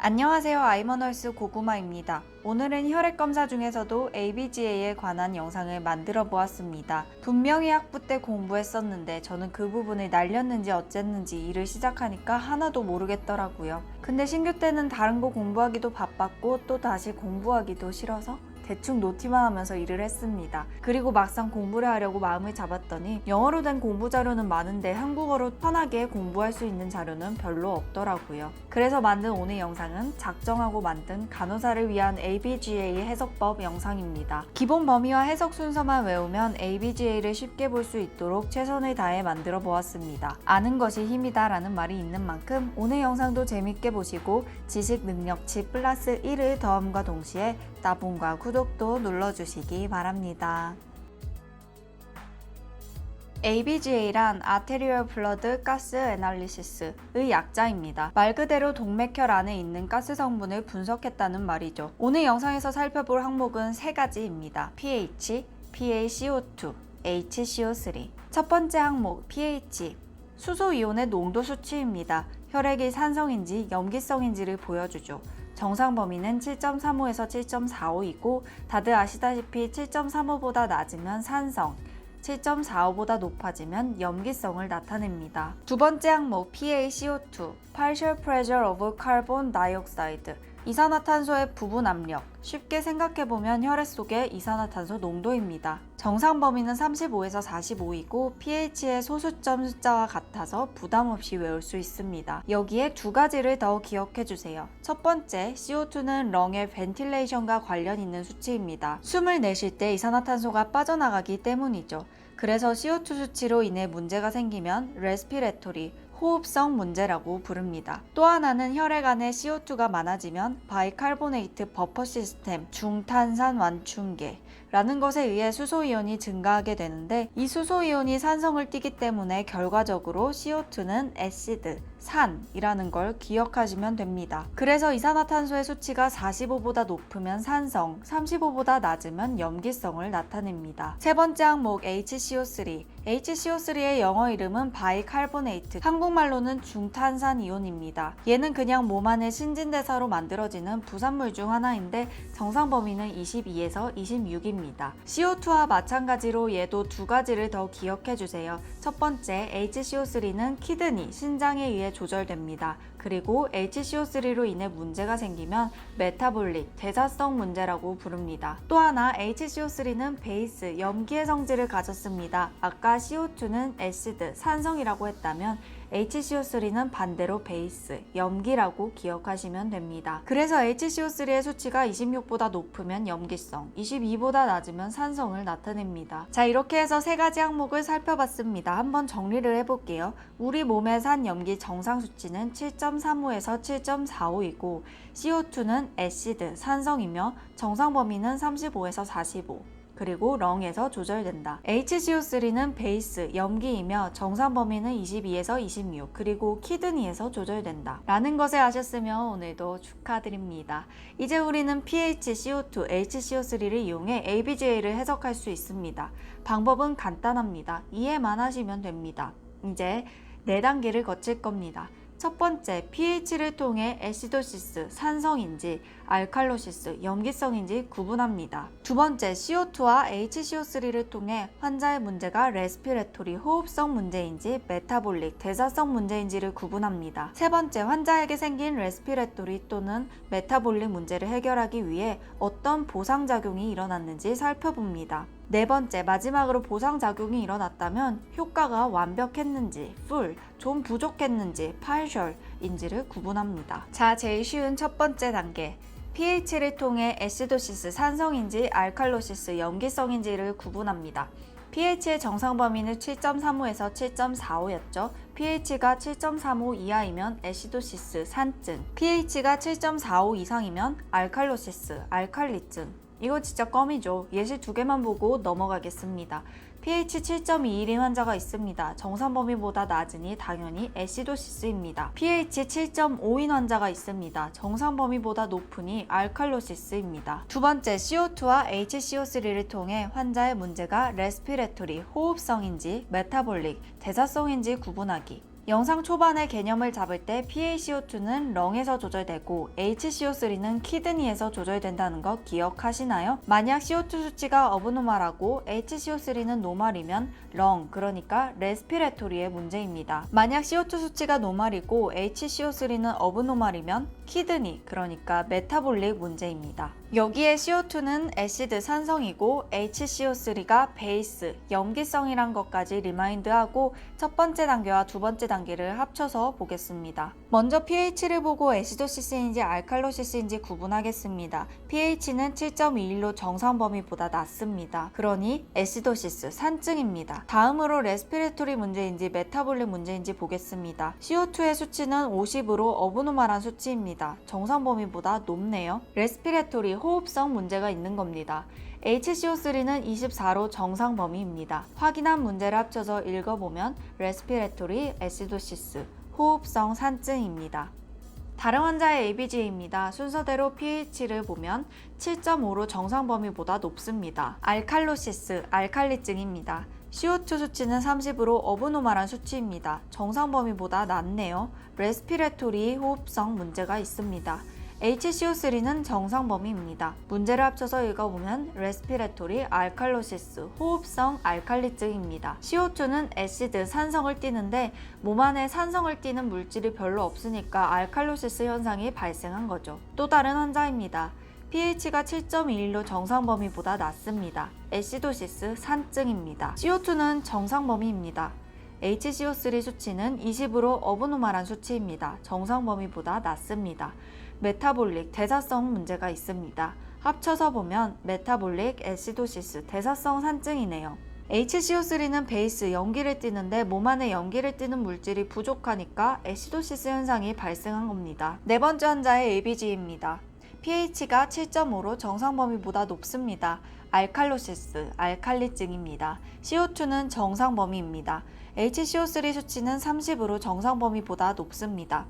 안녕하세요. 아이머널스 고구마입니다. 오늘은 혈액 검사 중에서도 ABGA에 관한 영상을 만들어 보았습니다. 분명히 학부 때 공부했었는데 저는 그 부분을 날렸는지 어쨌는지 일을 시작하니까 하나도 모르겠더라고요. 근데 신규 때는 다른 거 공부하기도 바빴고 또 다시 공부하기도 싫어서 대충 노티만 하면서 일을 했습니다. 그리고 막상 공부를 하려고 마음을 잡았더니 영어로 된 공부 자료는 많은데 한국어로 편하게 공부할 수 있는 자료는 별로 없더라고요. 그래서 만든 오늘 영상은 작정하고 만든 간호사를 위한 ABGA 해석법 영상입니다. 기본 범위와 해석 순서만 외우면 ABGA를 쉽게 볼 수 있도록 최선을 다해 만들어 보았습니다. 아는 것이 힘이다 라는 말이 있는 만큼 오늘 영상도 재밌게 보시고 지식 능력치 플러스 1을 더함과 동시에 따봉과 구독도 눌러주시기 바랍니다. ABGA란 Arterial Blood Gas Analysis의 약자입니다. 말 그대로 동맥혈 안에 있는 가스 성분을 분석했다는 말이죠. 오늘 영상에서 살펴볼 항목은 세 가지입니다. pH, PaCO2, HCO3. 첫 번째 항목 pH, 수소이온의 농도 수치입니다. 혈액이 산성인지 염기성인지를 보여주죠. 정상 범위는 7.35에서 7.45이고 다들 아시다시피 7.35보다 낮으면 산성, 7.45보다 높아지면 염기성을 나타냅니다. 두 번째 항목 PaCO2, Partial Pressure of Carbon Dioxide, 이산화탄소의 부분 압력, 쉽게 생각해보면 혈액 속의 이산화탄소 농도입니다. 정상 범위는 35에서 45이고 pH의 소수점 숫자와 같아서 부담 없이 외울 수 있습니다. 여기에 두 가지를 더 기억해주세요. 첫 번째, CO2는 렁의 벤틸레이션과 관련 있는 수치입니다. 숨을 내쉴 때 이산화탄소가 빠져나가기 때문이죠. 그래서 CO2 수치로 인해 문제가 생기면 레스피레토리, 호흡성 문제라고 부릅니다. 또 하나는 혈액 안에 CO2가 많아지면 바이칼보네이트 버퍼 시스템, 중탄산 완충계 라는 것에 의해 수소이온이 증가하게 되는데 이 수소이온이 산성을 띠기 때문에 결과적으로 CO2는 애시드, 산이라는 걸 기억하시면 됩니다. 그래서 이산화탄소의 수치가 45보다 높으면 산성, 35보다 낮으면 염기성을 나타냅니다. 세 번째 항목 HCO3. HCO3의 영어 이름은 바이칼보네이트, 한국말로는 중탄산이온입니다. 얘는 그냥 몸 안의 신진대사로 만들어지는 부산물 중 하나인데 정상 범위는 22에서 26입니다. CO2와 마찬가지로 얘도 두 가지를 더 기억해주세요. 첫 번째, HCO3는 키드니, 신장에 의해 조절됩니다. 그리고 HCO3로 인해 문제가 생기면 메타볼릭, 대사성 문제라고 부릅니다. 또 하나 HCO3는 베이스, 염기의 성질을 가졌습니다. 아까 CO2는 애시드, 산성이라고 했다면 HCO3는 반대로 베이스, 염기라고 기억하시면 됩니다. 그래서 HCO3의 수치가 26보다 높으면 염기성, 22보다 낮으면 산성을 나타냅니다. 자, 이렇게 해서 세 가지 항목을 살펴봤습니다. 한번 정리를 해볼게요. 우리 몸의 산염기 정상 수치는 7.35에서 7.45이고 CO2는 애시드, 산성이며 정상 범위는 35에서 45. 그리고 렁에서 조절된다. HCO3는 베이스, 염기이며 정상 범위는 22에서 26, 그리고 키드니에서 조절된다. 라는 것을 아셨으면 오늘도 축하드립니다. 이제 우리는 pH, CO2, HCO3를 이용해 ABGA를 해석할 수 있습니다. 방법은 간단합니다. 이해만 하시면 됩니다. 이제 4단계를 거칠 겁니다. 첫 번째, pH를 통해 애시도시스, 산성인지 알칼로시스, 염기성인지 구분합니다. 두 번째, CO2와 HCO3를 통해 환자의 문제가 레스피레토리, 호흡성 문제인지 메타볼릭, 대사성 문제인지를 구분합니다. 세 번째, 환자에게 생긴 레스피레토리 또는 메타볼릭 문제를 해결하기 위해 어떤 보상작용이 일어났는지 살펴봅니다. 네 번째, 마지막으로 보상작용이 일어났다면 효과가 완벽했는지, full, 좀 부족했는지, partial인지를 구분합니다. 자, 제일 쉬운 첫 번째 단계. pH를 통해 애시도시스, 산성인지 알칼로시스, 염기성인지를 구분합니다. pH의 정상 범위는 7.35에서 7.45였죠. pH가 7.35 이하이면 애시도시스, 산증, pH가 7.45 이상이면 알칼로시스, 알칼리증. 이거 진짜 껌이죠. 예시 두 개만 보고 넘어가겠습니다. pH 7.21인 환자가 있습니다. 정상 범위보다 낮으니 당연히 애시도시스입니다. pH 7.5인 환자가 있습니다. 정상 범위보다 높으니 알칼로시스입니다. 두 번째, CO2와 HCO3를 통해 환자의 문제가 레스피레토리, 호흡성인지 메타볼릭, 대사성인지 구분하기. 영상 초반에 개념을 잡을 때 PaCO2는 렁에서 조절되고 HCO3는 키드니에서 조절된다는 거 기억하시나요? 만약 CO2 수치가 어브노멀하고 HCO3는 노멀이면 렁, 그러니까 레스피레토리의 문제입니다. 만약 CO2 수치가 노멀이고 HCO3는 어브노멀이면 키드니, 그러니까 메타볼릭 문제입니다. 여기에 CO2는 애시드 산성이고 HCO3가 베이스, 염기성이란 것까지 리마인드하고 첫 번째 단계와 두 번째 단계를 합쳐서 보겠습니다. 먼저 pH를 보고 애시도시스인지 알칼로시스인지 구분하겠습니다. pH는 7.21로 정상 범위보다 낮습니다. 그러니 애시도시스, 산증입니다. 다음으로 레스피레토리 문제인지 메타볼릭 문제인지 보겠습니다. CO2의 수치는 50으로 어브노멀한 수치입니다. 정상 범위보다 높네요. 레스피레토리, 호흡성 문제가 있는 겁니다. HCO3는 24로 정상 범위입니다. 확인한 문제를 합쳐서 읽어보면 레스피레토리 애시도시스, 호흡성 산증입니다. 다른 환자의 ABG입니다. 순서대로 pH를 보면 7.5로 정상 범위보다 높습니다. 알칼로시스, 알칼리증입니다. CO2 수치는 30으로 어브노멀한 수치입니다. 정상 범위보다 낮네요. 레스피레토리 호흡성 문제가 있습니다. HCO3는 정상 범위입니다. 문제를 합쳐서 읽어보면 레스피레토리 알칼로시스, 호흡성 알칼리증입니다. CO2는 애시드, 산성을 띠는데 몸 안에 산성을 띠는 물질이 별로 없으니까 알칼로시스 현상이 발생한 거죠. 또 다른 환자입니다. pH가 7.21로 정상 범위보다 낮습니다. 애시도시스, 산증입니다. CO2는 정상 범위입니다. HCO3 수치는 20으로 어브노멀한 수치입니다. 정상 범위보다 낮습니다. 메타볼릭, 대사성 문제가 있습니다. 합쳐서 보면 메타볼릭 애시도시스, 대사성 산증이네요. HCO3는 베이스, 염기를 띠는데 몸 안에 염기를 띠는 물질이 부족하니까 애시도시스 현상이 발생한 겁니다. 네 번째 환자의 ABG입니다. pH가 7.5로 정상 범위보다 높습니다. 알칼로시스, 알칼리증입니다. CO2는 정상 범위입니다. HCO3 수치는 30으로 정상 범위보다 높습니다.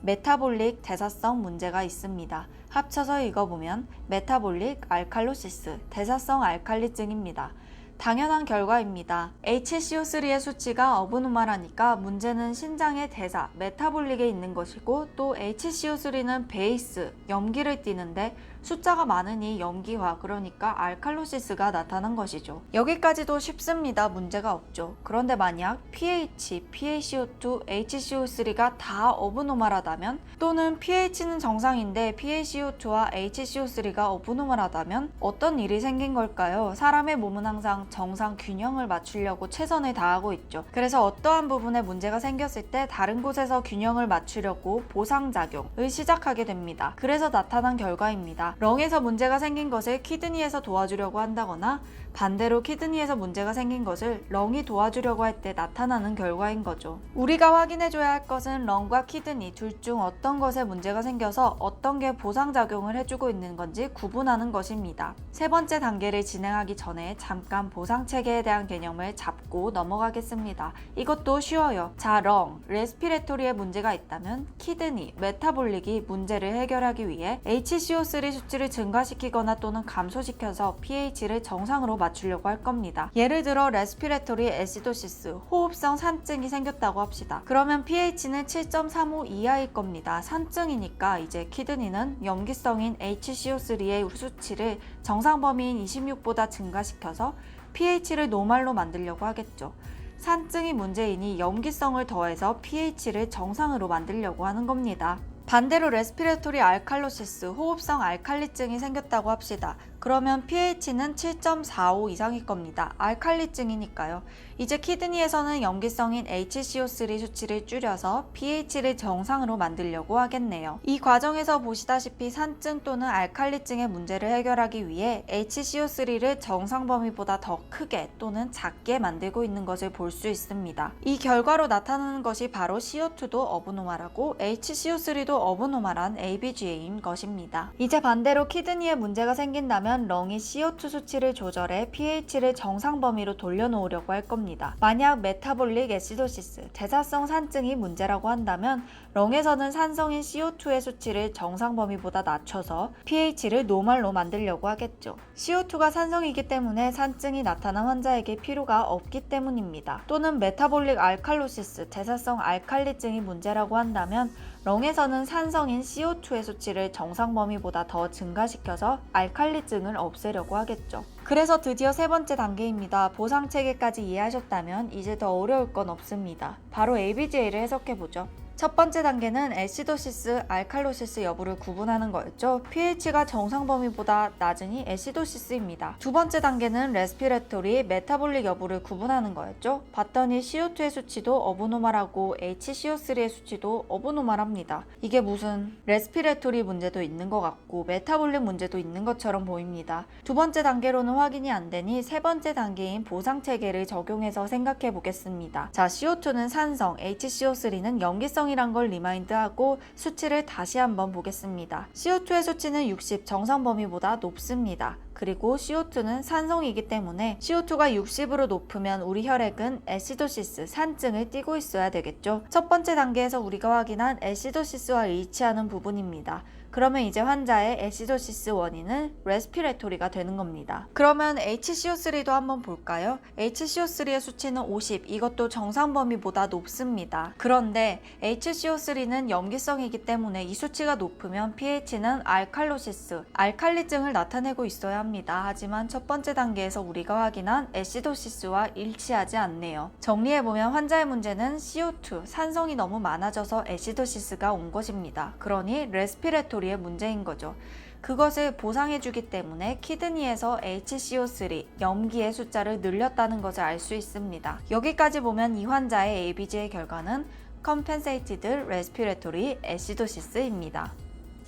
메타볼릭 대사성 문제가 있습니다. 합쳐서 읽어보면 메타볼릭 알칼로시스, 대사성 알칼리증입니다. 당연한 결과입니다. HCO3의 수치가 어브노멀하니까 문제는 신장의 대사, 메타볼릭에 있는 것이고 또 HCO3는 베이스, 염기를 띠는데 숫자가 많으니 염기화, 그러니까 알칼로시스가 나타난 것이죠. 여기까지도 쉽습니다. 문제가 없죠. 그런데 만약 pH, PaCO2, HCO3가 다 어브노멀하다면 또는 pH는 정상인데 PaCO2와 HCO3가 어브노멀하다면 어떤 일이 생긴 걸까요? 사람의 몸은 항상 정상 균형을 맞추려고 최선을 다하고 있죠. 그래서 어떠한 부분에 문제가 생겼을 때 다른 곳에서 균형을 맞추려고 보상작용을 시작하게 됩니다. 그래서 나타난 결과입니다. 렁에서 문제가 생긴 것을 키드니에서 도와주려고 한다거나 반대로 키드니에서 문제가 생긴 것을 렁이 도와주려고 할 때 나타나는 결과인 거죠. 우리가 확인해줘야 할 것은 렁과 키드니 둘 중 어떤 것에 문제가 생겨서 어떤 게 보상작용을 해주고 있는 건지 구분하는 것입니다. 세 번째 단계를 진행하기 전에 잠깐 보상체계에 대한 개념을 잡고 넘어가겠습니다. 이것도 쉬워요. 자, 렁, 레스피레토리에 문제가 있다면 키드니, 메타볼릭이 문제를 해결하기 위해 HCO3 수치를 증가시키거나 또는 감소시켜서 pH를 정상으로 맞추려고 할 겁니다. 예를 들어 레스피레토리 애시도시스, 호흡성 산증이 생겼다고 합시다. 그러면 pH는 7.35 이하일 겁니다. 산증이니까 이제 키드니는 염기성인 HCO3의 수치를 정상 범위인 26보다 증가시켜서 pH를 노멀로 만들려고 하겠죠. 산증이 문제이니 염기성을 더해서 pH를 정상으로 만들려고 하는 겁니다. 반대로 레스피레토리 알칼로시스, 호흡성 알칼리증이 생겼다고 합시다. 그러면 pH는 7.45 이상일 겁니다. 알칼리증이니까요. 이제 키드니에서는 염기성인 HCO3 수치를 줄여서 pH를 정상으로 만들려고 하겠네요. 이 과정에서 보시다시피 산증 또는 알칼리증의 문제를 해결하기 위해 HCO3를 정상 범위보다 더 크게 또는 작게 만들고 있는 것을 볼 수 있습니다. 이 결과로 나타나는 것이 바로 CO2도 어브노멀하고 HCO3도 어브노멀한 ABGA인 것입니다. 이제 반대로 키드니에 문제가 생긴다면 하면 렁이 CO2 수치를 조절해 pH를 정상 범위로 돌려놓으려고 할 겁니다. 만약 메타볼릭 애시도시스, 대사성 산증이 문제라고 한다면 렁에서는 산성인 CO2의 수치를 정상 범위보다 낮춰서 pH를 노멀로 만들려고 하겠죠. CO2가 산성이기 때문에 산증이 나타난 환자에게 필요가 없기 때문입니다. 또는 메타볼릭 알칼로시스, 대사성 알칼리증이 문제라고 한다면 렁에서는 산성인 CO2의 수치를 정상 범위보다 더 증가시켜서 알칼리증을 없애려고 하겠죠. 그래서 드디어 세 번째 단계입니다. 보상 체계까지 이해하셨다면 이제 더 어려울 건 없습니다. 바로 ABGA를 해석해보죠. 첫 번째 단계는 애시도시스, 알칼로시스 여부를 구분하는 거였죠. pH가 정상 범위보다 낮으니 애시도시스입니다. 두 번째 단계는 레스피레토리, 메타볼릭 여부를 구분하는 거였죠. 봤더니 CO2의 수치도 어브노멀하고 HCO3의 수치도 어브노멀합니다. 이게 무슨 레스피레토리 문제도 있는 것 같고 메타볼릭 문제도 있는 것처럼 보입니다. 두 번째 단계로는 확인이 안 되니 세 번째 단계인 보상 체계를 적용해서 생각해 보겠습니다. 자, CO2는 산성, HCO3는 염기성 이란 걸 리마인드하고 수치를 다시 한번 보겠습니다. CO2의 수치는 60 정상 범위보다 높습니다. 그리고 CO2는 산성이기 때문에 CO2가 60으로 높으면 우리 혈액은 애시도시스, 산증을 띠고 있어야 되겠죠. 첫 번째 단계에서 우리가 확인한 애시도시스와 일치하는 부분입니다. 그러면 이제 환자의 애시도시스 원인은 레스피레토리가 되는 겁니다. 그러면 HCO3도 한번 볼까요? HCO3의 수치는 50, 이것도 정상 범위보다 높습니다. 그런데 HCO3는 염기성이기 때문에 이 수치가 높으면 pH는 알칼로시스, 알칼리증을 나타내고 있어야 합니다. 하지만 첫 번째 단계에서 우리가 확인한 애시도시스와 일치하지 않네요. 정리해보면 환자의 문제는 CO2, 산성이 너무 많아져서 애시도시스가 온 것입니다. 그러니 레스피레토리 의 문제인 거죠. 그것을 보상해주기 때문에 키드니에서 HCO3, 염기의 숫자를 늘렸다는 것을 알 수 있습니다. 여기까지 보면 이 환자의 ABG의 결과는 Compensated Respiratory Acidosis입니다.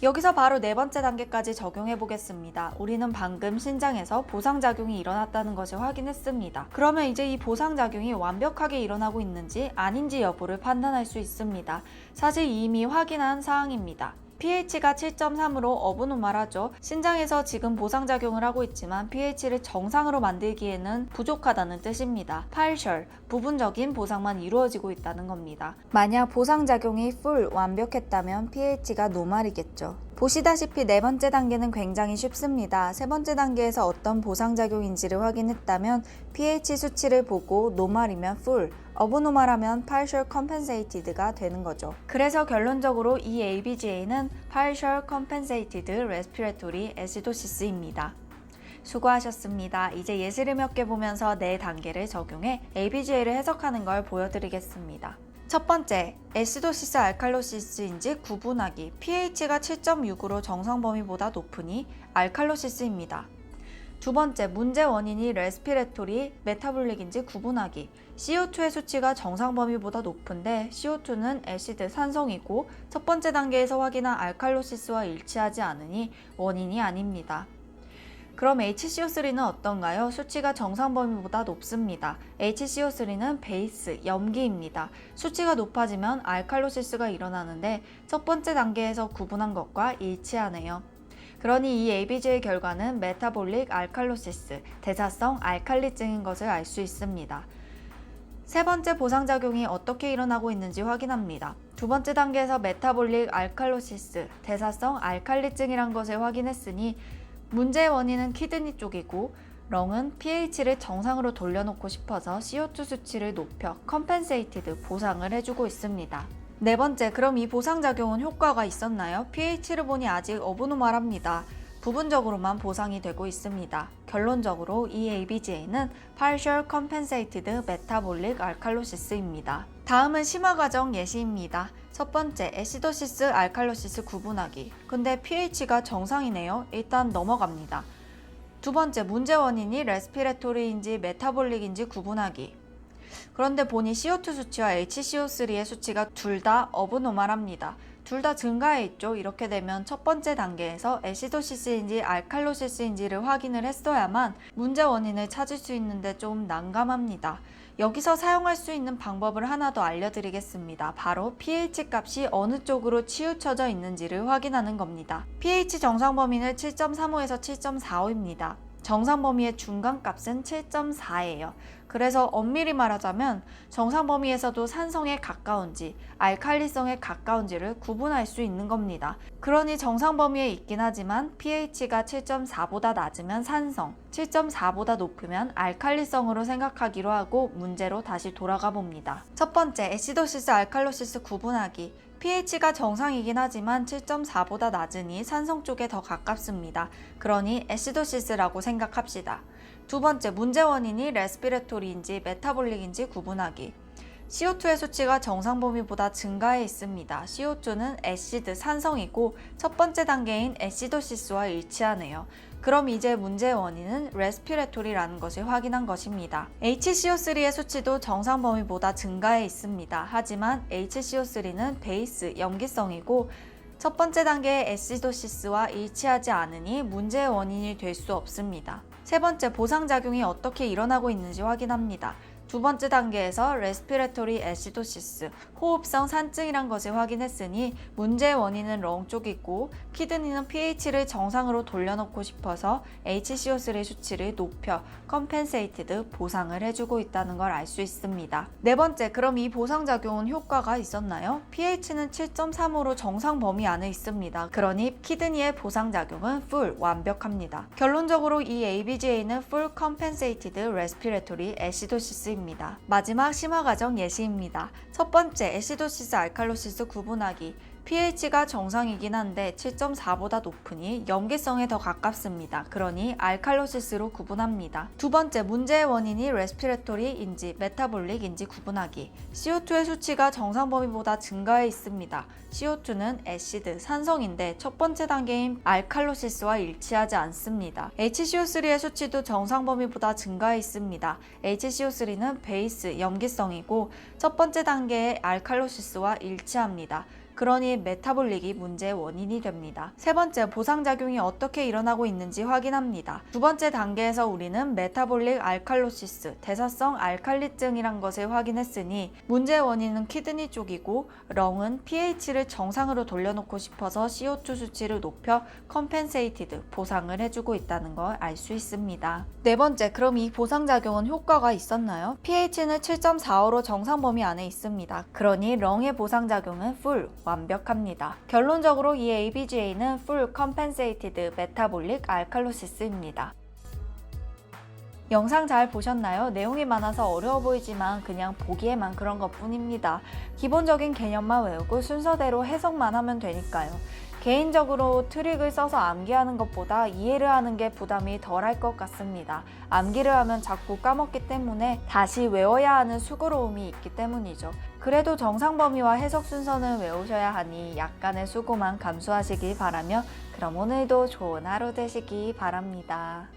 여기서 바로 네 번째 단계까지 적용해 보겠습니다. 우리는 방금 신장에서 보상작용이 일어났다는 것을 확인했습니다. 그러면 이제 이 보상작용이 완벽하게 일어나고 있는지 아닌지 여부를 판단할 수 있습니다. 사실 이미 확인한 사항입니다. pH가 7.3으로 어브노멀하죠. 신장에서 지금 보상작용을 하고 있지만 pH를 정상으로 만들기에는 부족하다는 뜻입니다. partial, 부분적인 보상만 이루어지고 있다는 겁니다. 만약 보상작용이 full, 완벽했다면 pH가 노멀이겠죠. 보시다시피 네 번째 단계는 굉장히 쉽습니다. 세 번째 단계에서 어떤 보상작용인지를 확인했다면 pH 수치를 보고 노멀이면 full, 어브노멀하면 partial compensated가 되는 거죠. 그래서 결론적으로 이 ABGA는 partial compensated respiratory acidosis입니다. 수고하셨습니다. 이제 예시를 몇 개 보면서 네 단계를 적용해 ABGA를 해석하는 걸 보여드리겠습니다. 첫 번째, 애시도시스 알칼로시스인지 구분하기. pH가 7.6으로 정상 범위보다 높으니 알칼로시스입니다. 두 번째, 문제 원인이 레스피레토리, 메타볼릭인지 구분하기. CO2의 수치가 정상 범위보다 높은데 CO2는 애시드, 산성이고 첫 번째 단계에서 확인한 알칼로시스와 일치하지 않으니 원인이 아닙니다. 그럼 HCO3는 어떤가요? 수치가 정상 범위보다 높습니다. HCO3는 베이스, 염기입니다. 수치가 높아지면 알칼로시스가 일어나는데 첫 번째 단계에서 구분한 것과 일치하네요. 그러니 이 ABG의 결과는 메타볼릭 알칼로시스, 대사성 알칼리증인 것을 알 수 있습니다. 세 번째 보상작용이 어떻게 일어나고 있는지 확인합니다. 두 번째 단계에서 메타볼릭 알칼로시스, 대사성 알칼리증이란 것을 확인했으니 문제의 원인은 키드니 쪽이고 렁은 pH를 정상으로 돌려놓고 싶어서 CO2 수치를 높여 compensated 보상을 해주고 있습니다. 네 번째, 그럼 이 보상작용은 효과가 있었나요? pH를 보니 아직 어브노멀합니다. 부분적으로만 보상이 되고 있습니다. 결론적으로 이 ABGA는 partial compensated metabolic alkalosis입니다. 다음은 심화과정 예시입니다. 첫 번째, 애시도시스, 알칼로시스 구분하기. 근데 pH가 정상이네요. 일단 넘어갑니다. 두 번째, 문제 원인이 레스피레토리인지 메타볼릭인지 구분하기. 그런데 보니 CO2 수치와 HCO3의 수치가 둘 다 어브노멀합니다. 둘 다 증가해 있죠. 이렇게 되면 첫 번째 단계에서 애시도시스인지 알칼로시스인지를 확인을 했어야만 문제 원인을 찾을 수 있는데 좀 난감합니다. 여기서 사용할 수 있는 방법을 하나 더 알려드리겠습니다. 바로 pH 값이 어느 쪽으로 치우쳐져 있는지를 확인하는 겁니다. pH 정상 범위는 7.35에서 7.45입니다. 정상 범위의 중간 값은 7.4예요. 그래서 엄밀히 말하자면 정상 범위에서도 산성에 가까운지 알칼리성에 가까운지를 구분할 수 있는 겁니다. 그러니 정상 범위에 있긴 하지만 pH가 7.4보다 낮으면 산성, 7.4보다 높으면 알칼리성으로 생각하기로 하고 문제로 다시 돌아가 봅니다. 첫 번째, 애시도시스 알칼로시스 구분하기. pH가 정상이긴 하지만 7.4보다 낮으니 산성 쪽에 더 가깝습니다. 그러니 애시도시스라고 생각합시다. 두 번째, 문제 원인이 레스피레토리인지 메타볼릭인지 구분하기. CO2의 수치가 정상 범위보다 증가해 있습니다. CO2는 애시드, 산성이고 첫 번째 단계인 애시도시스와 일치하네요. 그럼 이제 문제의 원인은 레스피레토리라는 것을 확인한 것입니다. HCO3의 수치도 정상 범위보다 증가해 있습니다. 하지만 HCO3는 베이스, 염기성이고 첫 번째 단계의 애시도시스와 일치하지 않으니 문제의 원인이 될 수 없습니다. 세 번째, 보상작용이 어떻게 일어나고 있는지 확인합니다. 두 번째 단계에서 레스피레토리 애시도시스, 호흡성 산증이란 것을 확인했으니 문제의 원인은 렁 쪽이고 키드니는 pH를 정상으로 돌려놓고 싶어서 HCO3 수치를 높여 컴펜세이티드 보상을 해주고 있다는 걸 알 수 있습니다. 네 번째, 그럼 이 보상작용은 효과가 있었나요? pH는 7.3으로 정상 범위 안에 있습니다. 그러니 키드니의 보상작용은 full, 완벽합니다. 결론적으로 이 ABGA는 full compensated respiratory acidosis 입니다. 마지막 심화 과정 예시입니다. 첫 번째, 애시도시스 알칼로시스 구분하기. pH가 정상이긴 한데 7.4보다 높으니 염기성에 더 가깝습니다. 그러니 알칼로시스로 구분합니다. 두 번째, 문제의 원인이 레스피레토리인지 메타볼릭인지 구분하기. CO2의 수치가 정상 범위보다 증가해 있습니다. CO2는 애시드, 산성인데 첫 번째 단계인 알칼로시스와 일치하지 않습니다. HCO3의 수치도 정상 범위보다 증가해 있습니다. HCO3는 베이스, 염기성이고 첫 번째 단계의 알칼로시스와 일치합니다. 그러니 메타볼릭이 문제의 원인이 됩니다. 세 번째, 보상작용이 어떻게 일어나고 있는지 확인합니다. 두 번째 단계에서 우리는 메타볼릭 알칼로시스, 대사성 알칼리증이란 것을 확인했으니 문제의 원인은 키드니 쪽이고 렁은 pH를 정상으로 돌려놓고 싶어서 CO2 수치를 높여 컴펜세이티드, 보상을 해주고 있다는 걸 알 수 있습니다. 네 번째, 그럼 이 보상작용은 효과가 있었나요? pH는 7.45로 정상 범위 안에 있습니다. 그러니 렁의 보상작용은 full, 완벽합니다. 결론적으로 이 ABGA는 Full Compensated Metabolic Alkalosis 입니다. 영상 잘 보셨나요? 내용이 많아서 어려워 보이지만 그냥 보기에만 그런 것 뿐입니다. 기본적인 개념만 외우고 순서대로 해석만 하면 되니까요. 개인적으로 트릭을 써서 암기하는 것보다 이해를 하는 게 부담이 덜할 것 같습니다. 암기를 하면 자꾸 까먹기 때문에 다시 외워야 하는 수고로움이 있기 때문이죠. 그래도 정상 범위와 해석 순서는 외우셔야 하니 약간의 수고만 감수하시길 바라며 그럼 오늘도 좋은 하루 되시기 바랍니다.